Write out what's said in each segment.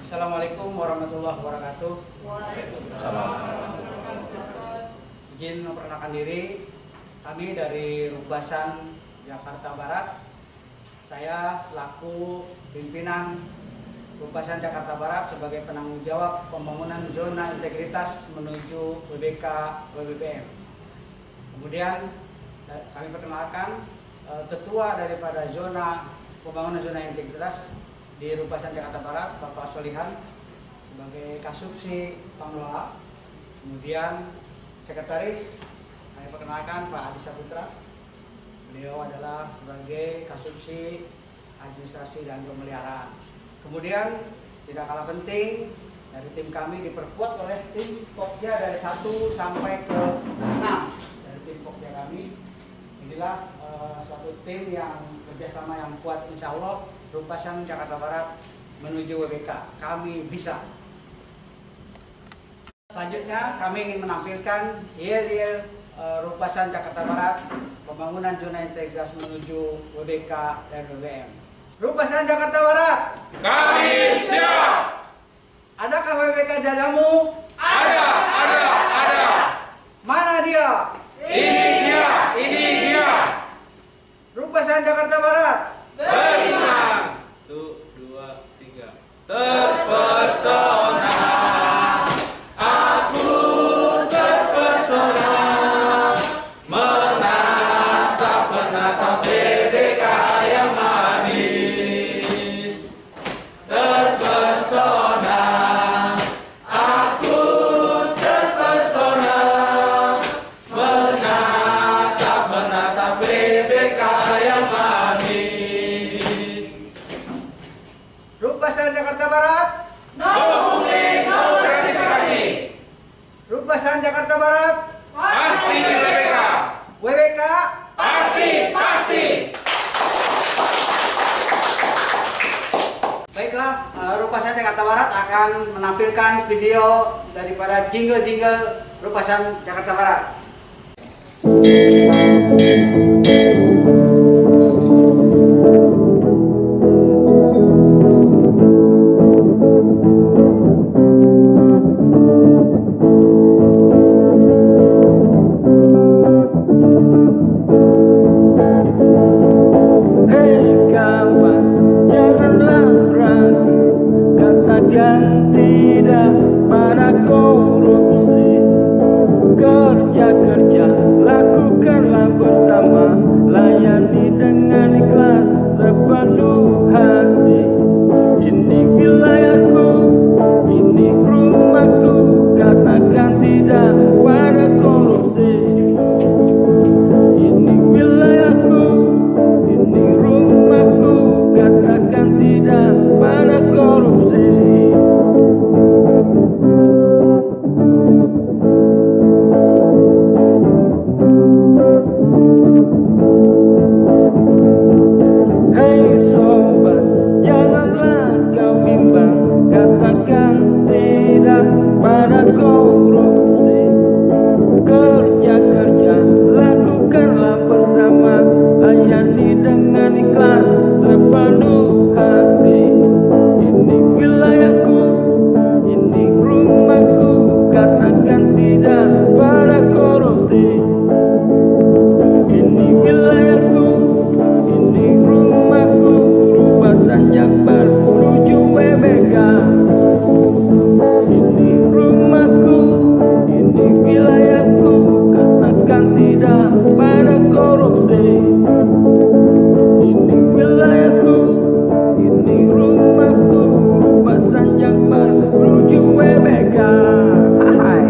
Assalamualaikum warahmatullahi wabarakatuh. Izin memperkenalkan diri, kami dari Rubasan Jakarta Barat. Saya selaku pimpinan Rubasan Jakarta Barat sebagai penanggung jawab pembangunan zona integritas menuju WBK WBBM. Kemudian kami perkenalkan ketua daripada zona pembangunan zona integritas di Rubasan Jakarta Barat, Bapak Solihan sebagai Kasubsi Pengelola. Kemudian sekretaris kami perkenalkan Pak Adi Saputra. Beliau adalah sebagai Kasubsi Administrasi dan Pemeliharaan. Kemudian tidak kalah penting, dari tim kami diperkuat oleh tim Pokja dari 1 sampai ke 6 dari tim Pokja kami. Inilah suatu tim yang kerjasama yang kuat, insya Allah Rubasan Jakarta Barat menuju WBK. Kami bisa. Selanjutnya kami ingin menampilkan yel-yel Rubasan Jakarta Barat pembangunan zona integritas menuju WBK dan WBM. Rubasan Jakarta Barat, Kami siap. adakah WBK dadamu? Ada. Mana dia? Ini dia. Rubasan Jakarta Barat, Beriman. 1, 2, 3. Terpesona. Aku terpesona. Menatap WBK yang manis. Terpesona. Aku terpesona. Menatap WBK yang manis. Rubasan Jakarta Barat, No pungli, no gratifikasi. Rubasan Jakarta Barat, Pasti WBK. WBK. Pasti. Baiklah, Rubasan Jakarta Barat akan menampilkan video daripada jingle-jingle Rubasan Jakarta Barat. Hei kawan, janganlah ragu, katakan tidak pada korupsi. Kerja, lakukanlah bersama, layani dengan ikhlas sepenuh hati. Ini wilayahku, ini rumahku, katakan tidak pada korupsi. Ini wilayahku, ini rumahku, katakan tidak pada korupsi. Hei sobat, janganlah kau bimbang, katakan tidak pada korupsi. Kerja, lakukanlah bersama, layani dengan ikhlas sepenuh hati. Ini wilayahku, ini rumahku, katakan tidak pada korupsi. Ini wilayahku, ini rumahku, Rubasan Jakbar menuju WBK. Ini rumahku, ini wilayahku, katakan tidak pada korupsi. Ini wilayahku, ini rumahku, Rubasan Jakbar menuju WBK. Hai.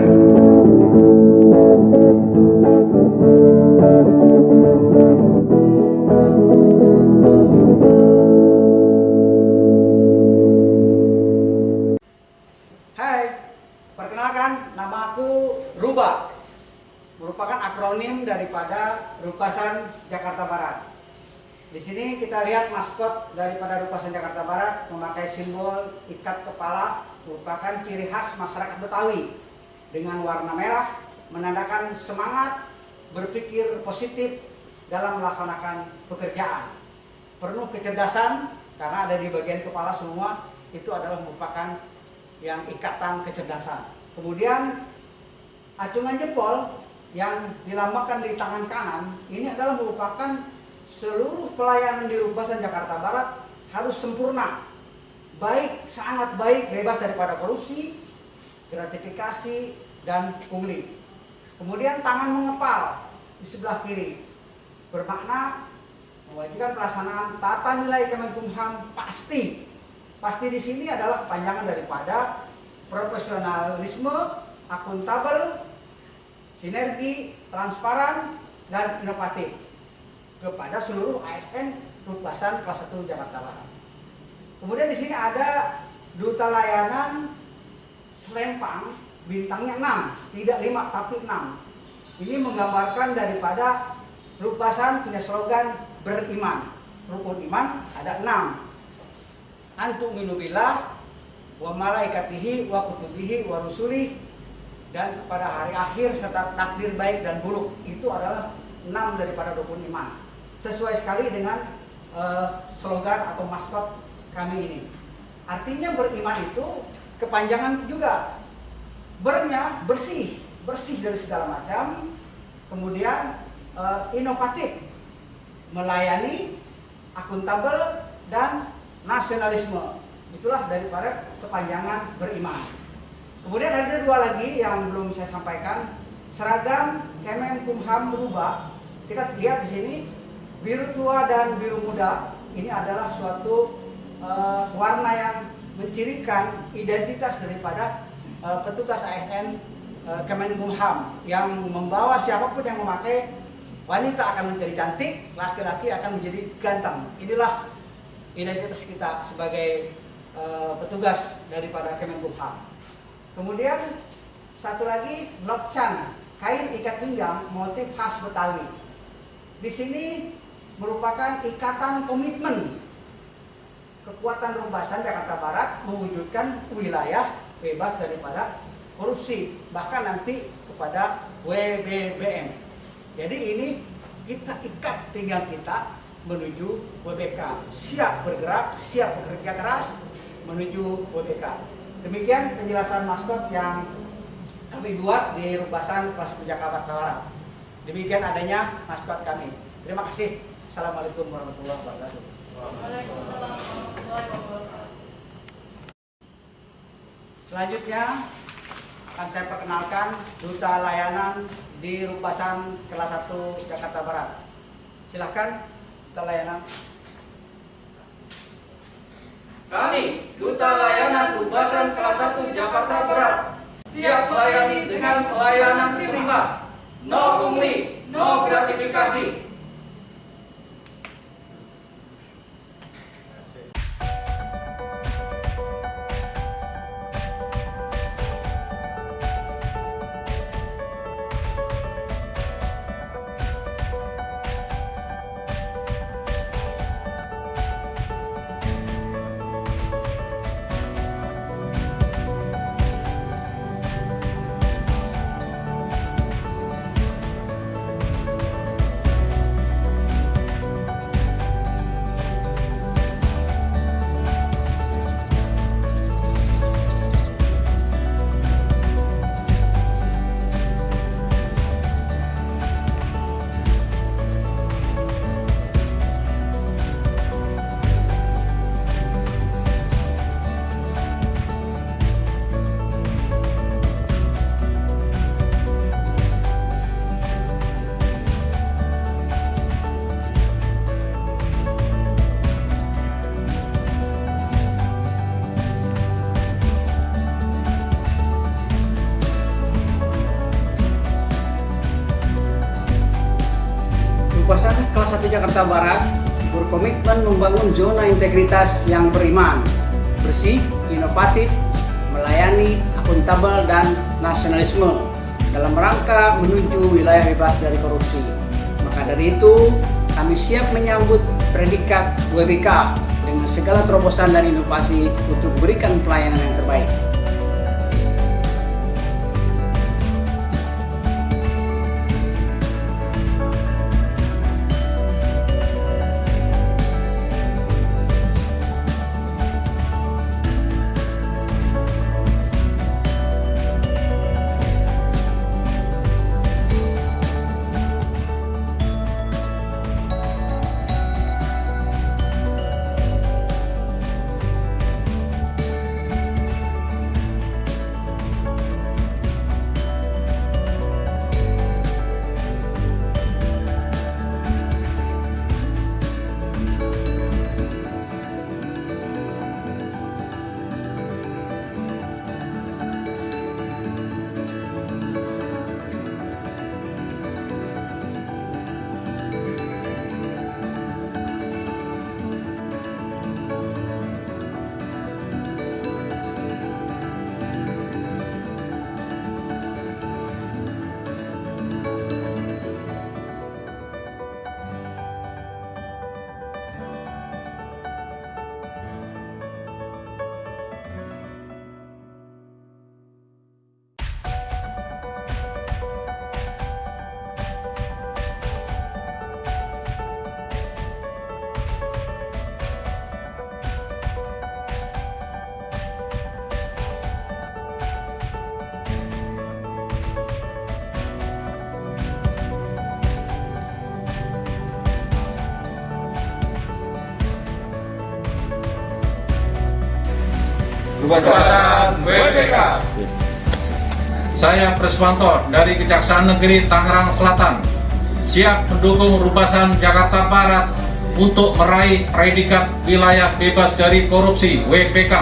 Hai, perkenalkan, nama aku Ruba, merupakan akronim daripada Rubasan Jakarta Barat. Di sini kita lihat maskot daripada Rubasan Jakarta Barat memakai simbol ikat kepala, merupakan ciri khas masyarakat Betawi dengan warna merah, menandakan semangat berpikir positif dalam melaksanakan pekerjaan. Penuh kecerdasan karena ada di bagian kepala semua, itu adalah merupakan yang ikatan kecerdasan. Kemudian acungan jempol yang dilambangkan di tangan kanan ini adalah merupakan seluruh pelayanan di Rubasan Jakarta Barat harus sempurna, baik, sangat baik, bebas daripada korupsi, gratifikasi, dan pungli. Kemudian tangan mengepal di sebelah kiri bermakna mewajibkan pelaksanaan tata nilai Kemenkumham pasti. Pasti di sini adalah kepanjangan daripada profesionalisme, akuntabel, sinergi, transparan, dan inovatif kepada seluruh ASN Rubasan kelas 1 Jakarta Barat. Kemudian di sini ada duta layanan selempang bintangnya 6, tidak 5 tapi 6. Ini menggambarkan daripada Rubasan punya slogan beriman. Rukun iman ada 6. Antuk minubillah wa malaikatihi wa kutubihi wa rusulih, dan pada hari akhir serta takdir baik dan buruk. Itu adalah 6 daripada rukun iman. Sesuai sekali dengan slogan atau maskot kami ini. Artinya beriman itu kepanjangan juga. Bernya bersih, bersih dari segala macam. Kemudian inovatif, melayani, akuntabel, dan nasionalisme. Itulah daripada kepanjangan beriman. Kemudian ada 2 lagi yang belum saya sampaikan. Seragam Kemenkumham berubah. Kita lihat di sini biru tua dan biru muda. Ini adalah suatu warna yang mencirikan identitas daripada petugas ASN Kemenkumham, yang membawa siapapun yang memakai, wanita akan menjadi cantik, laki-laki akan menjadi ganteng. Inilah identitas kita sebagai petugas daripada Kemenkumham. Kemudian satu lagi lokcan, kain ikat pinggang motif khas Betawi. Di sini merupakan ikatan komitmen kekuatan Rubasan Jakarta Barat mewujudkan wilayah bebas daripada korupsi, bahkan nanti kepada WBBM. Jadi ini kita ikat pinggang kita menuju WBK, siap bergerak, siap bekerja keras menuju WBK. Demikian penjelasan maskot yang kami buat di Rubasan kelas 1 Jakarta Barat. Demikian adanya maskot kami. Terima kasih. Assalamualaikum warahmatullahi wabarakatuh. Waalaikumsalam warahmatullahi wabarakatuh. Selanjutnya akan saya perkenalkan duta layanan di Rubasan kelas 1 Jakarta Barat. Silahkan duta layanan. Kami, Duta Layanan Rubasan kelas 1 Jakarta Barat, siap melayani dengan pelayanan prima. No pungli, no gratifikasi. Rubasan kelas 1 Jakarta Barat berkomitmen membangun zona integritas yang beriman, bersih, inovatif, melayani, akuntabel, dan nasionalisme dalam rangka menuju wilayah bebas dari korupsi. Maka dari itu, kami siap menyambut predikat WBK dengan segala terobosan dan inovasi untuk memberikan pelayanan yang terbaik. Rubasan WBK. Saya Preswanto dari Kejaksaan Negeri Tangerang Selatan siap mendukung Rubasan Jakarta Barat untuk meraih predikat wilayah bebas dari korupsi WBK.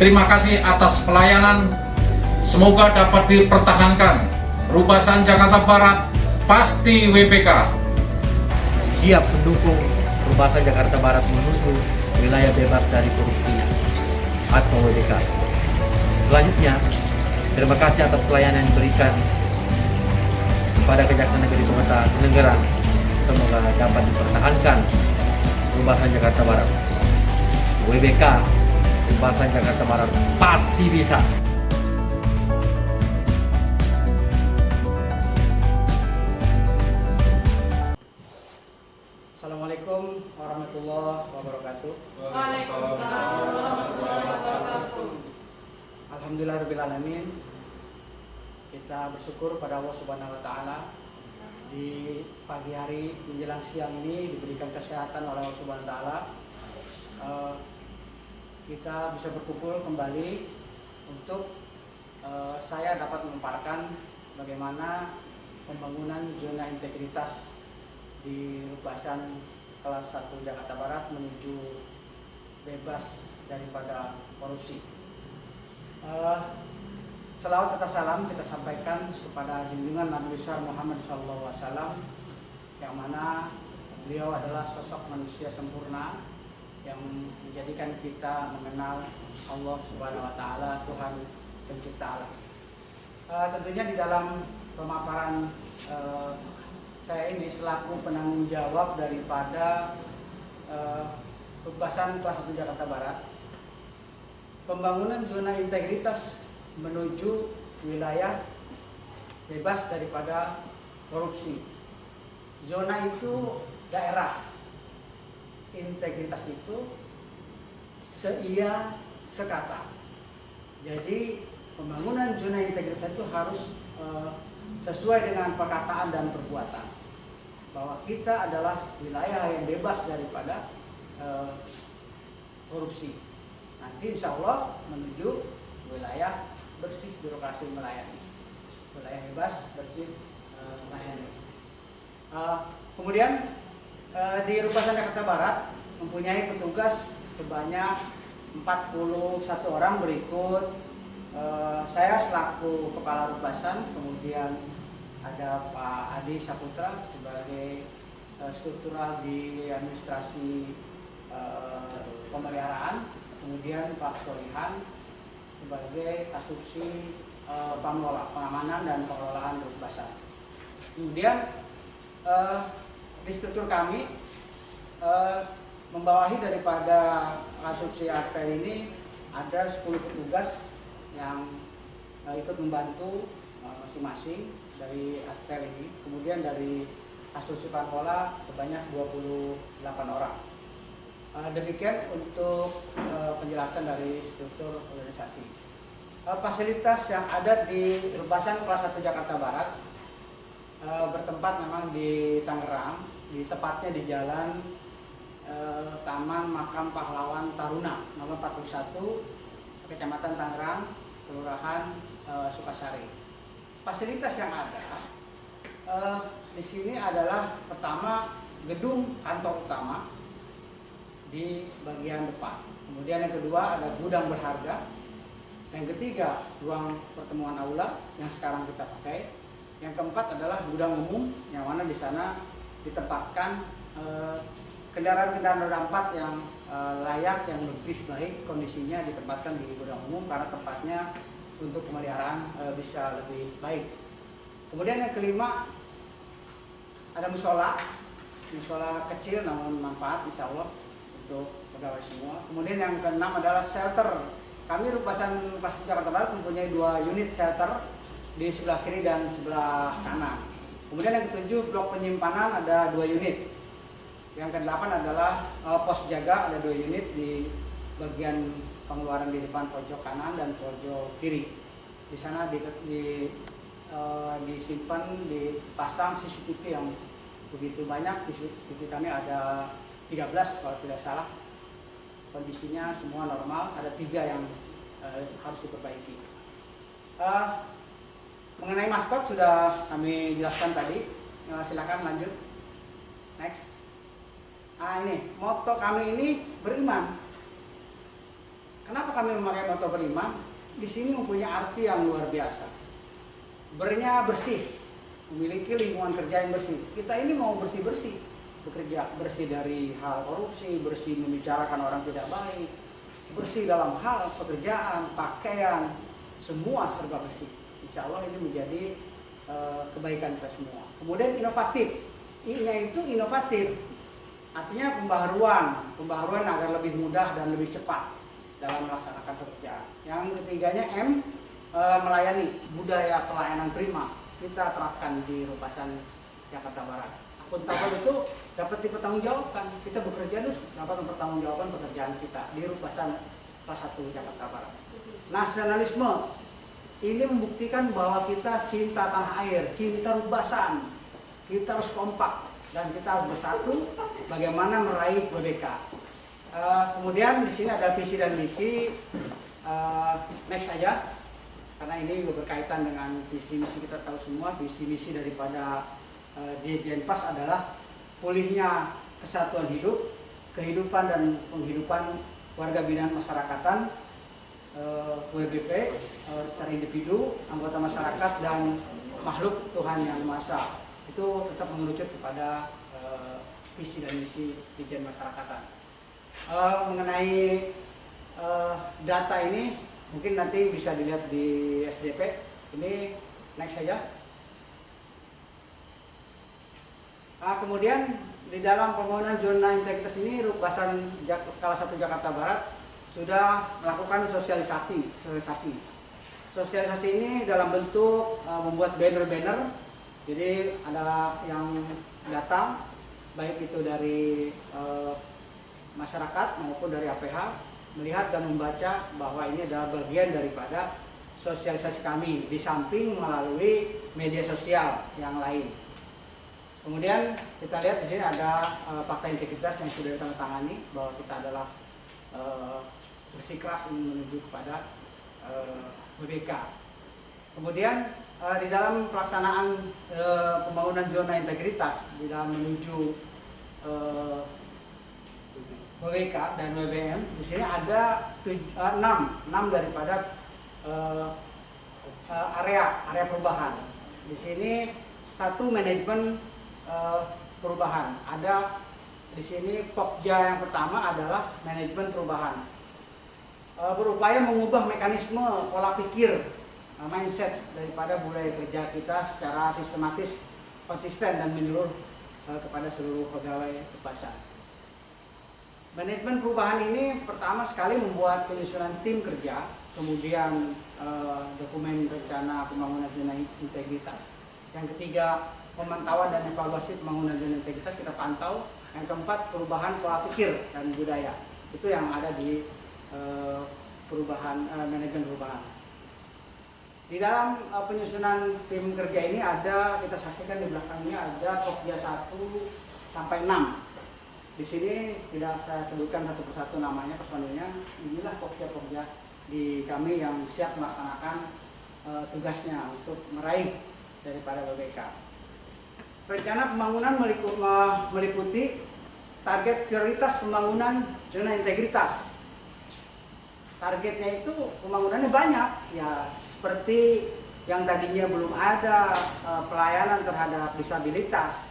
Terima kasih atas pelayanan. Semoga dapat dipertahankan. Rubasan Jakarta Barat pasti WBK. Siap mendukung Rubasan Jakarta Barat menuju wilayah bebas dari korupsi atau WBK. Selanjutnya, terima kasih atas pelayanan yang diberikan kepada Kejaksaan Negeri Kota Tangerang. Semoga dapat dipertahankan Rubasan Jakarta Barat. WBK Rubasan Jakarta Barat pasti bisa. Assalamualaikum warahmatullahi wabarakatuh. Waalaikumsalam warahmatullahi wabarakatuh. Alhamdulillahirabbil alamin. Kita bersyukur pada Allah Subhanahu wa taala di pagi hari menjelang siang ini diberikan kesehatan oleh Allah Subhanahu wa taala. Kita bisa berkumpul kembali untuk saya dapat memaparkan bagaimana pembangunan zona integritas di Rubasan kelas 1 Jakarta Barat menuju bebas daripada korupsi. Selawat serta salam kita sampaikan kepada junjungan Nabi besar Muhammad SAW, yang mana beliau adalah sosok manusia sempurna yang menjadikan kita mengenal Allah Subhanahu wa taala, Tuhan pencipta alam. Tentunya di dalam pemaparan saya ini selaku penanggung jawab daripada Rubasan kelas 1 Jakarta Barat, pembangunan zona integritas menuju wilayah bebas daripada korupsi. Zona itu daerah, integritas itu seia sekata. Jadi pembangunan zona integritas itu harus sesuai dengan perkataan dan perbuatan, bahwa kita adalah wilayah yang bebas daripada korupsi. Nanti insya Allah menuju wilayah bersih, birokrasi melayani, wilayah bebas, bersih, melayani. Kemudian di Rubasan Jakarta Barat mempunyai petugas sebanyak 41 orang berikut. Saya selaku Kepala Rubasan, kemudian ada Pak Adi Saputra sebagai struktural di administrasi pemeliharaan, kemudian Pak Solihan sebagai asumsi pengamanan dan pengelolaan Rubasan. Kemudian di struktur kami membawahi daripada asumsi APL ini ada 10 petugas yang ikut membantu masing-masing dari APL ini. Kemudian dari asumsi pengelola sebanyak 28 orang. Demikian untuk penjelasan dari struktur organisasi. Fasilitas yang ada di Rubasan kelas 1 Jakarta Barat bertempat memang di Tangerang, tepatnya di Jalan Taman Makam Pahlawan Taruna nomor 41, Kecamatan Tangerang, Kelurahan Sukasari. Fasilitas yang ada di sini adalah pertama gedung kantor utama di bagian depan. Kemudian yang kedua ada gudang berharga. Yang ketiga ruang pertemuan aula yang sekarang kita pakai. Yang keempat adalah gudang umum yang mana di sana ditempatkan kendaraan-kendaraan roda 4 yang layak, yang lebih baik kondisinya ditempatkan di gudang umum karena tempatnya untuk pemeliharaan bisa lebih baik. Kemudian yang kelima ada musola kecil namun manfaat insya Allah untuk pegawai semua. Kemudian yang keenam adalah shelter. Kami Rubasan kelas Jakarta Barat mempunyai 2 unit shelter di sebelah kiri dan sebelah kanan. Kemudian yang ketujuh blok penyimpanan ada 2 unit. Yang kedelapan adalah pos jaga ada 2 unit di bagian pengeluaran di depan pojok kanan dan pojok kiri. Di sana disimpan, dipasang CCTV yang begitu banyak. Di CCTV kami ada 13 kalau tidak salah. Kondisinya semua normal, ada 3 yang harus diperbaiki. Mengenai maskot sudah kami jelaskan tadi. Silakan lanjut. Next. Ini moto kami ini beriman. Kenapa kami memakai moto beriman? Di sini mempunyai arti yang luar biasa. Bernya bersih, memiliki lingkungan kerja yang bersih. Kita ini mau bersih-bersih, bekerja bersih dari hal korupsi, bersih membicarakan orang tidak baik, bersih dalam hal pekerjaan, pakaian, semua serba bersih. Insya Allah ini menjadi kebaikan kita semua. Kemudian inovatif, I-nya itu inovatif, artinya pembaharuan agar lebih mudah dan lebih cepat dalam melaksanakan pekerjaan. Yang ketiganya M, melayani, budaya pelayanan prima kita terapkan di Rubasan Jakarta Barat. Akuntabel itu dapat dipertanggungjawabkan, kita bekerja terus dapat mempertanggungjawabkan pekerjaan kita di Rubasan kelas 1 Jakarta Barat. Nasionalisme ini membuktikan bahwa kita cinta tanah air, cinta Rubasan, kita harus kompak dan kita harus bersatu bagaimana meraih WBK. Kemudian di sini ada visi dan misi. Next saja, karena ini berkaitan dengan visi misi. Kita tahu semua visi misi daripada Jenpas adalah pulihnya kesatuan hidup, kehidupan dan penghidupan warga binaan masyarakatan, WBP secara individu, anggota masyarakat dan makhluk Tuhan Yang Maha Esa. Itu tetap mengerucut kepada visi dan misi Dijen Masyarakatan. Mengenai data ini mungkin nanti bisa dilihat di SDP. Ini next saja. Kemudian di dalam pembangunan zona integritas ini Rubasan kelas 1 Jakarta Barat sudah melakukan sosialisasi. Sosialisasi ini dalam bentuk membuat banner-banner. Jadi ada yang datang baik itu dari masyarakat maupun dari APH melihat dan membaca bahwa ini adalah bagian daripada sosialisasi kami di samping melalui media sosial yang lain. Kemudian kita lihat di sini ada fakta integritas yang sudah ditandatangani bahwa kita adalah bersikeras menuju kepada WBK. Kemudian di dalam pelaksanaan pembangunan zona integritas di dalam menuju WBK dan WBM, di sini ada 6 daripada area perubahan. Di sini 1 manajemen perubahan. Ada di sini Pokja yang pertama adalah manajemen perubahan. Berupaya mengubah mekanisme pola pikir, mindset daripada budaya kerja kita secara sistematis, konsisten dan menyeluruh kepada seluruh pegawai Rubasan. Manajemen perubahan ini pertama sekali membuat penyusunan tim kerja, kemudian dokumen rencana pembangunan zona integritas. Yang ketiga, pemantauan dan evaluasi pembangunan zona integritas kita pantau. Yang keempat, perubahan pola pikir dan budaya. Itu yang ada di manajemen perubahan. Di dalam penyusunan tim kerja ini ada, kita saksikan di belakangnya ada Pokja 1 sampai 6. Di sini tidak saya sebutkan satu persatu namanya, personilnya. Inilah Pokja-Pokja di kami yang siap melaksanakan tugasnya untuk meraih daripada WBK. Rencana pembangunan meliputi target prioritas pembangunan zona integritas. Targetnya itu pembangunannya banyak, ya seperti yang tadinya belum ada pelayanan terhadap disabilitas.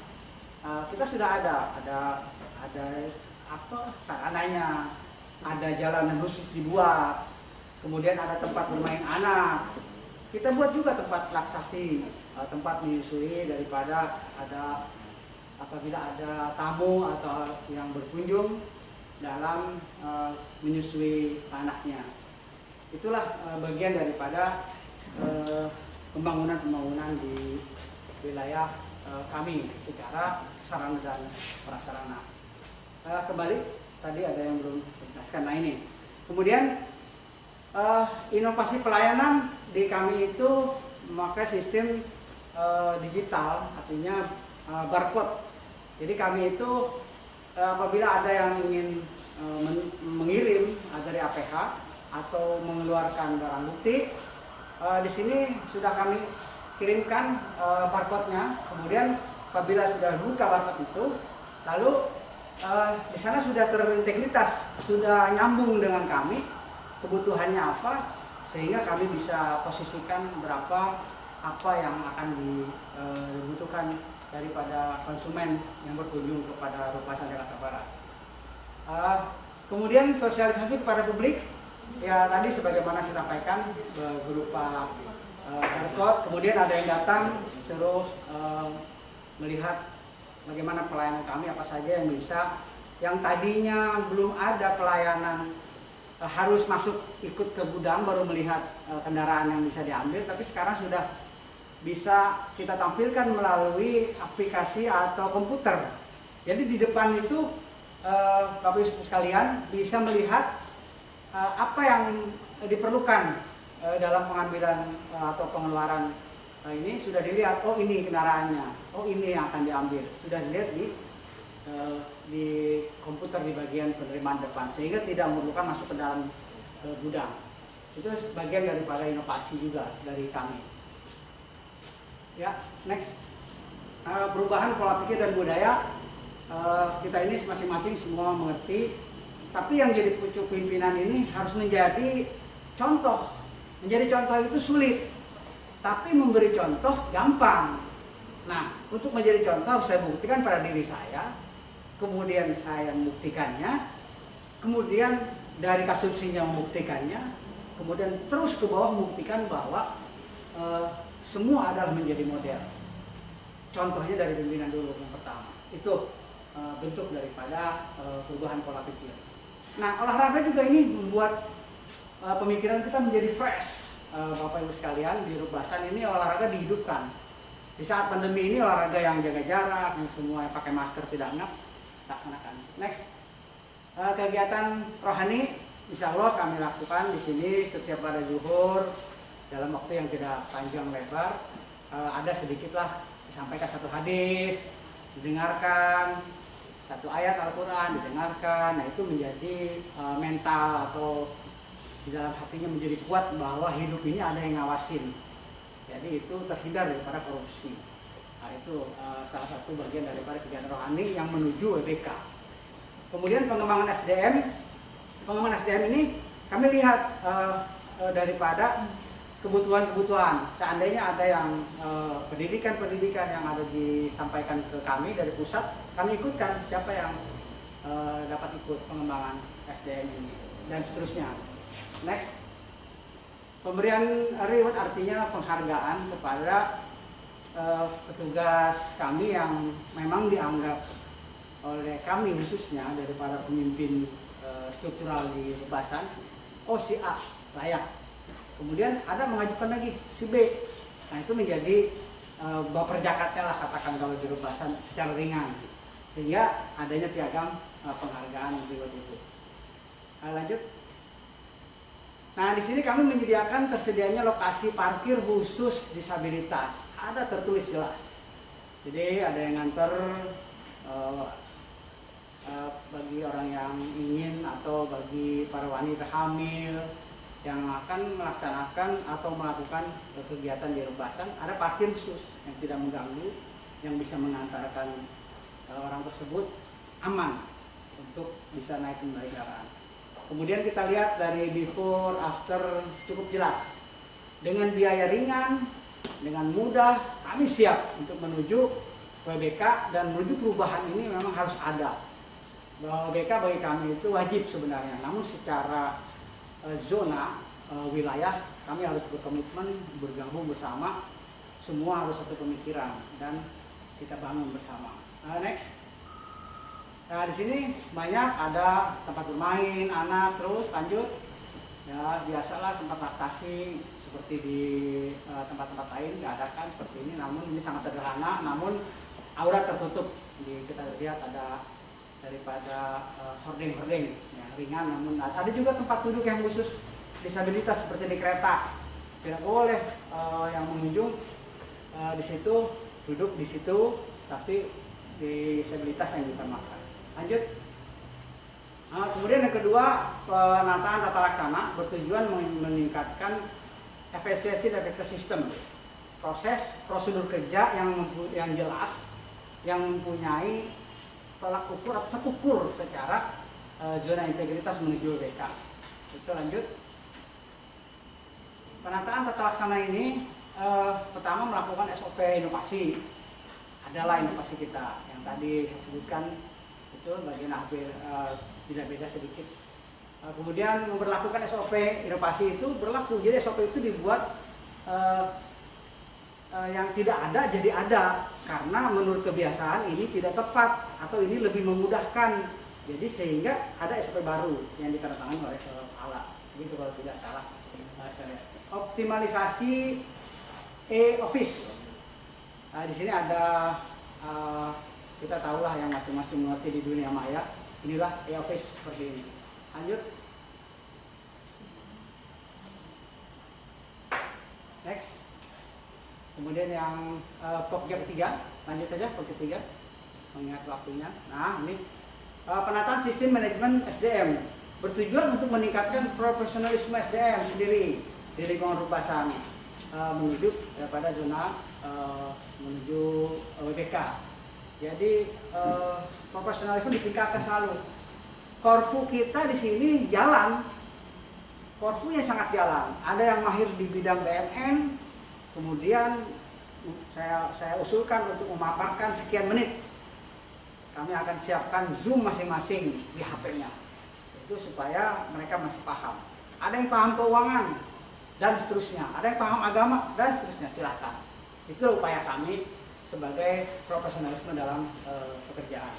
Kita sudah ada apa sarananya, ada jalanan khusus dibuat, kemudian ada tempat bermain anak. Kita buat juga tempat laktasi, tempat menyusui daripada ada apabila ada tamu atau yang berkunjung dalam menyusui anaknya. Itulah bagian daripada pembangunan di wilayah kami secara sarana dan prasarana. Kembali tadi ada yang belum dijelaskan. Nah ini kemudian inovasi pelayanan di kami itu memakai sistem digital, artinya barcode. Jadi kami itu apabila ada yang ingin mengirim dari APH atau mengeluarkan barang bukti. Di sini sudah kami kirimkan barcode-nya. Kemudian apabila sudah buka barcode itu, lalu di sana sudah terintegritas, sudah nyambung dengan kami kebutuhannya apa, sehingga kami bisa posisikan berapa apa yang akan dibutuhkan daripada konsumen yang berkunjung kepada Rubasan Jakarta Barat. Kemudian sosialisasi kepada publik, ya tadi sebagaimana saya sampaikan berupa barcode. Kemudian ada yang datang suruh melihat bagaimana pelayanan kami, apa saja yang bisa, yang tadinya belum ada pelayanan harus masuk ikut ke gudang baru melihat kendaraan yang bisa diambil, tapi sekarang sudah bisa kita tampilkan melalui aplikasi atau komputer. Jadi di depan itu Bapak Ibu sekalian bisa melihat apa yang diperlukan dalam pengambilan atau pengeluaran. Ini sudah dilihat, oh ini kendaraannya, oh ini yang akan diambil, sudah dilihat di komputer di bagian penerimaan depan, sehingga tidak memerlukan masuk ke dalam gudang. Itu bagian daripada inovasi juga dari kami. Ya, next. Perubahan pola pikir dan budaya, kita ini masing-masing semua mengerti, tapi yang jadi pucuk pimpinan ini harus menjadi contoh. Menjadi contoh itu sulit, tapi memberi contoh gampang. Nah, untuk menjadi contoh saya buktikan pada diri saya, kemudian saya membuktikannya, kemudian dari kasubsinya membuktikannya, kemudian terus ke bawah membuktikan bahwa semua adalah menjadi model. Contohnya dari pimpinan dulu yang pertama. Itu bentuk daripada perubahan pola pikir. Nah, olahraga juga ini membuat pemikiran kita menjadi fresh. Bapak Ibu sekalian, di Rubasan ini olahraga dihidupkan. Di saat pandemi ini olahraga yang jaga jarak, yang semua pakai masker tidak ngap, laksanakan. Next, kegiatan rohani, insya Allah kami lakukan di sini setiap pada zuhur dalam waktu yang tidak panjang lebar. Ada sedikitlah disampaikan satu hadis, didengarkan satu ayat Al-Quran, didengarkan. Nah itu menjadi mental atau di dalam hatinya menjadi kuat bahwa hidup ini ada yang ngawasin. Jadi itu terhindar daripada korupsi. Nah, itu salah satu bagian daripada kegiatan rohani yang menuju WBK. Kemudian pengembangan SDM. Pengembangan SDM ini kami lihat daripada kebutuhan-kebutuhan. Seandainya ada yang pendidikan-pendidikan yang ada disampaikan ke kami dari pusat, kami ikutkan siapa yang dapat ikut pengembangan SDM ini dan seterusnya. Next, pemberian reward artinya penghargaan kepada petugas kami yang memang dianggap oleh kami khususnya daripada pemimpin struktural di Rubasan, oh si A layak. Kemudian ada mengajukan lagi si B. Nah itu menjadi baper jakatnya lah katakan kalau di Rubasan secara ringan, sehingga adanya piagam penghargaan reward itu. Lanjut. Nah, di sini kami menyediakan tersedianya lokasi parkir khusus disabilitas. Ada tertulis jelas. Jadi ada yang nganter bagi orang yang ingin atau bagi para wanita hamil yang akan melaksanakan atau melakukan kegiatan di Rubasan, ada parkir khusus yang tidak mengganggu, yang bisa mengantarkan orang tersebut aman untuk bisa naik kembali kendaraan. Kemudian kita lihat dari before, after cukup jelas. Dengan biaya ringan, dengan mudah, kami siap untuk menuju WBK dan menuju perubahan ini memang harus ada. Bahwa WBK bagi kami itu wajib sebenarnya, namun secara zona, wilayah, kami harus berkomitmen, bergabung bersama, semua harus satu pemikiran dan kita bangun bersama. Next. Nah di sini banyak ada tempat bermain anak, terus lanjut ya biasalah tempat laktasi seperti di tempat-tempat lain diadakan seperti ini, namun ini sangat sederhana, namun aura tertutup. Kita lihat ada daripada hordeng-hordeng ya, ringan, namun ada juga tempat duduk yang khusus disabilitas seperti di kereta. Tidak boleh yang mengunjung di situ duduk di situ, tapi disabilitas yang utamakan. Lanjut. Kemudian yang kedua, penataan tata laksana bertujuan meningkatkan efisiensi dan efektivitas sistem. Proses prosedur kerja yang jelas, yang mempunyai tolak ukur atau terukur secara zona integritas menuju WBK. Itu lanjut. Penataan tata laksana ini pertama melakukan SOP inovasi. Adalah inovasi kita yang tadi saya sebutkan itu bagian tidak beda sedikit. Kemudian memperlakukan SOP inovasi itu berlaku. Jadi SOP itu dibuat yang tidak ada jadi ada, karena menurut kebiasaan ini tidak tepat atau ini lebih memudahkan. Jadi sehingga ada SOP baru yang ditandatangani oleh kepala. Begitu kalau tidak salah. Optimalisasi e-office. Di sini ada kita tahulah yang masing-masing mengerti di dunia maya. Inilah e-office seperti ini. Lanjut. Next. Kemudian yang pokja ketiga, lanjut saja pokja ketiga. Mengingat waktunya. Nah, ini penataan sistem manajemen SDM bertujuan untuk meningkatkan profesionalisme SDM sendiri di lingkungan Rubasan menuju daripada zona menuju WBK. Jadi profesionalisme ditingkatkan selalu. Korfu kita di sini jalan, korfunya sangat jalan. Ada yang mahir di bidang BMN, kemudian saya usulkan untuk memaparkan sekian menit. Kami akan siapkan Zoom masing-masing di HP-nya. Itu supaya mereka masih paham. Ada yang paham keuangan dan seterusnya. Ada yang paham agama dan seterusnya. Silahkan. Itu upaya kami sebagai profesionalisme dalam pekerjaan.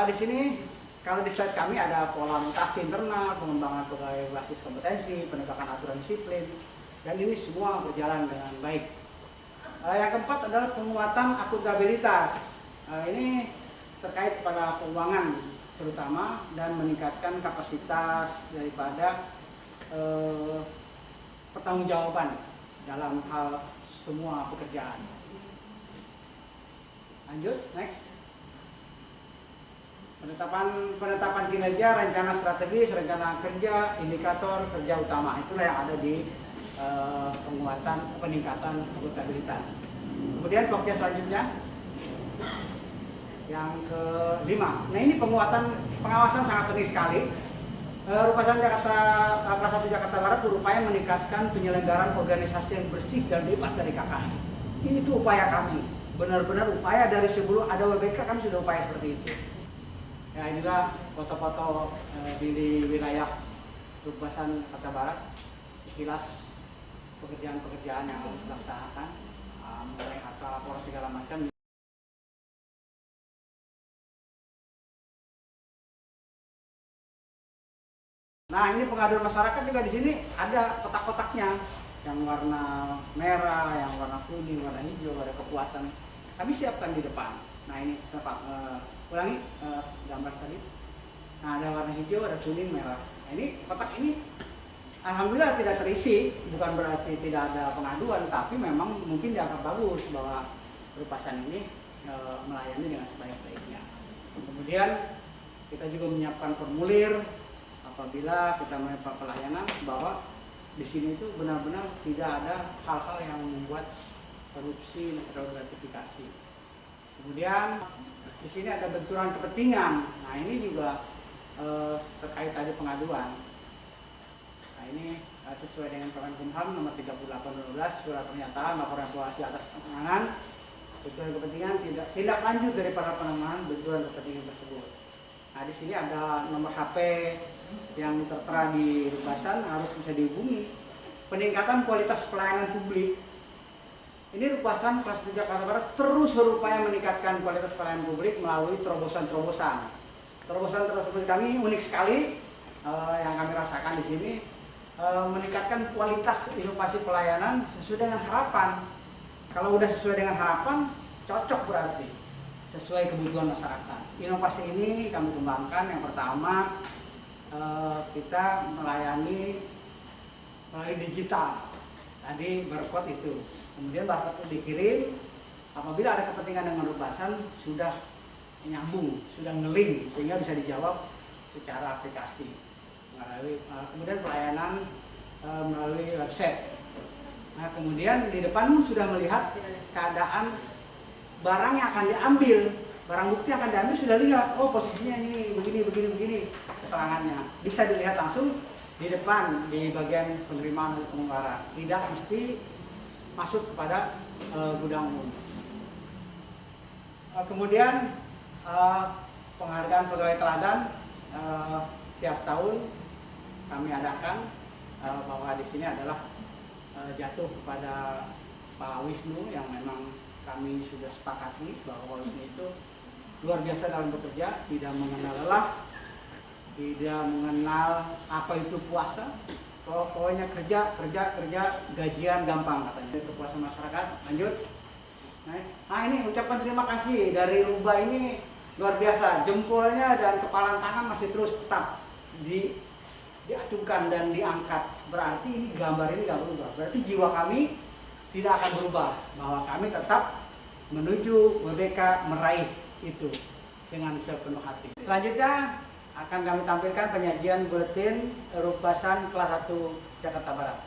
Di sini kalau di slide kami ada pola mutasi internal, pengembangan pegawai basis kompetensi, penegakan aturan disiplin, dan ini semua berjalan dengan baik. Yang keempat adalah penguatan akuntabilitas. Ini terkait pada keuangan terutama dan meningkatkan kapasitas daripada pertanggungjawaban dalam hal semua pekerjaan. Lanjut, next. Penetapan kinerja, rencana strategis, rencana kerja, indikator kerja utama. Itulah yang ada di peningkatan akuntabilitas. Kemudian pokja selanjutnya yang kelima. Nah, ini pengawasan sangat penting sekali. Rubasan Jakarta kelas 1 Jakarta Barat berupaya meningkatkan penyelenggaraan organisasi yang bersih dan bebas dari KKN. Itu upaya kami. Benar-benar upaya dari sebelum ada WBK kami sudah upaya seperti itu. Ya, inilah foto-foto di wilayah Rubasan Jakarta Barat. Sekilas pekerjaan-pekerjaan yang dilaksanakan, mulai kata lapor segala macam. Nah, ini pengaduan masyarakat juga di sini ada kotak-kotaknya, yang warna merah, yang warna kuning, warna hijau, ada kepuasan. Kami siapkan di depan. Nah, ini tempat ulangi gambar tadi. Nah, ada warna hijau, ada kuning, merah. Nah, ini kotak ini alhamdulillah tidak terisi, bukan berarti tidak ada pengaduan, tapi memang mungkin dianggap bagus bahwa Rubasan ini melayani dengan sebaik-baiknya. Kemudian kita juga menyiapkan formulir apabila kita melakukan pelayanan bahwa di sini itu benar-benar tidak ada hal-hal yang membuat korupsi atau gratifikasi. Kemudian di sini ada benturan kepentingan. Nah, ini juga terkait tadi pengaduan. Nah, ini sesuai dengan Kemenkumham nomor 38/12 surat pernyataan laporan evaluasi atas penanganan benturan kepentingan tindak lanjut daripada penanganan benturan kepentingan tersebut. Nah, di sini ada nomor HP yang tertera di Rubasan harus bisa dihubungi. Peningkatan kualitas pelayanan publik. Ini Rubasan kelas 1 Jakarta Barat terus berupaya meningkatkan kualitas pelayanan publik melalui terobosan-terobosan. Terobosan-terobosan kami unik sekali yang kami rasakan di sini, meningkatkan kualitas inovasi pelayanan sesuai dengan harapan. Kalau udah sesuai dengan harapan, cocok berarti sesuai kebutuhan masyarakat. Inovasi ini kami kembangkan. Yang pertama, kita melayani melalui digital. Tadi barcode itu. Kemudian barcode itu dikirim. Apabila ada kepentingan dengan Rubasan, sudah nyambung, sudah nge-link sehingga bisa dijawab secara aplikasi, kemudian pelayanan melalui website. Nah, kemudian di depan sudah melihat keadaan barang yang akan diambil, barang bukti yang akan diambil sudah lihat, oh posisinya ini begini keterangannya. Bisa dilihat langsung di depan di bagian penerimaan dan pengumbaran. Tidak mesti masuk kepada gudang umum. Kemudian penghargaan pegawai teladan tiap tahun kami adakan, bahwa di sini adalah jatuh kepada Pak Wisnu yang memang kami sudah sepakati bahwa Pak Wisnu itu luar biasa dalam bekerja, tidak mengenal lelah, tidak mengenal apa itu puasa, pokoknya kerja, gajian gampang katanya. Kepuasan masyarakat, lanjut. Nice. Nah, ini ucapan terima kasih dari Rubah ini luar biasa, jempolnya dan kepalan tangan masih terus tetap diacungkan dan diangkat. Berarti ini gambar ini nggak berubah. Berarti jiwa kami tidak akan berubah, bahwa kami tetap menuju WBK meraih itu dengan sepenuh hati. Selanjutnya akan kami tampilkan penyajian buletin Rubasan kelas 1 Jakarta Barat.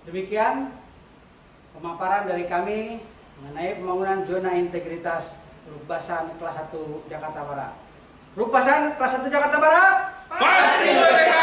Demikian pemaparan dari kami mengenai pembangunan zona integritas Rubasan kelas 1 Jakarta Barat. Rubasan kelas 1 Jakarta Barat Pasti WBK!